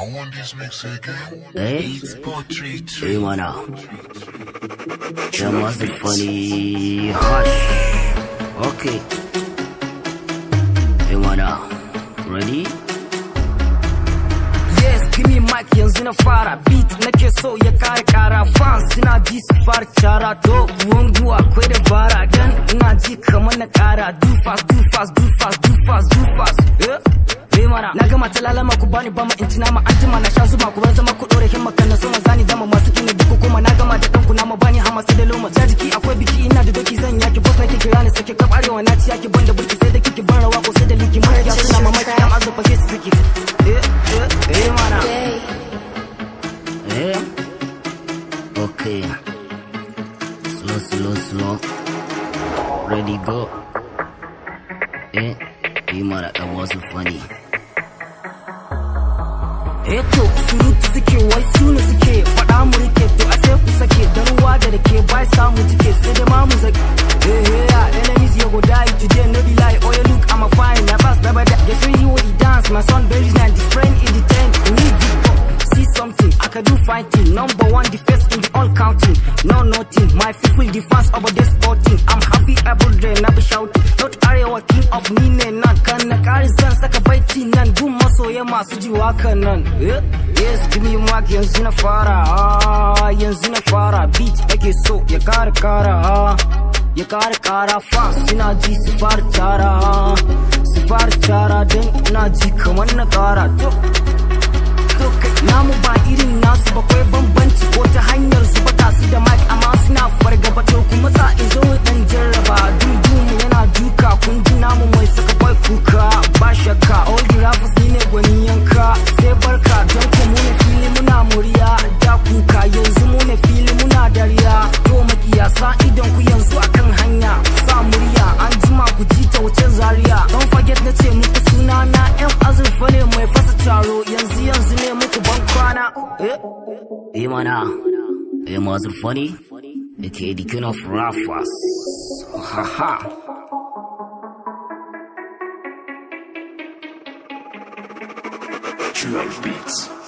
I want this mix again. It's poetry. Hey, mana. That was funny. Hush. Okay. Hey, mana. Ready? Yes, give me mic yanzu na fara. Beat nake so ya kare kara. Fans suna ji su fara cara. To wangu akwai da bara. Dan ina ji kamar na kara. Do fast, do fast, do fast, do fast, do fast. Yeah. Na gama ta lalama ku bani bama in tina ma anjima na sha zuma ku bar zama ku dore himma kan na so mazani zama masu kine duk kuma na gama da danku na ma bani hama sai da loma jajiki akwai biki ina da doki zan yaki boss nake kira ne sake kab arewa na ci yaki banda burki sai da kike ban rawa ko sai da liki mai ya suna mamaki am azuba sai su siki mana okay slow ready go mana, that wasn't funny. Eto surutu suke wai suna suke faɗa mu rike to a sai ku sake da ruwa da rake bai samu jike sai da mamu zaki enemies you go die today no be lie oh you look I'm a fine my fast never die you see you he dance my son very nice the friend in the tent need people see something I can do fighting number one the first in the all counting no nothing my people the fans over this sporting I'm happy every day na be shouting not arewa king of ni ne nan kan na kare zan saka baiti nan gun masoya masu ji wakan nan yes give me mic yanzu na fara yanzu na fara beat ake so ya kare kara fans suna ji su fara cara dan ina ji kamar na kara to kai namu ba irin nasu ba kai bambanci ko ta hanyar su ba su da mic amma suna fargaba to kuma za in zo dan jarraba dumu yana duka kun ji namu mai saka bai kuka ba shakka all the rappers ni ne gwani yanka sai barka don ku mu ne fili muna muriya da kuka yanzu mu ne fili muna dariya to makiyasa idan ku yanzu akan hanya sa murya an jima ku ji ta wuce zaria don forget na ce muku suna na yan azurfa ne mai fasa taro yanzu ne muku ban kwana mana mazur funny aka the king of rappers haha Dual Beats.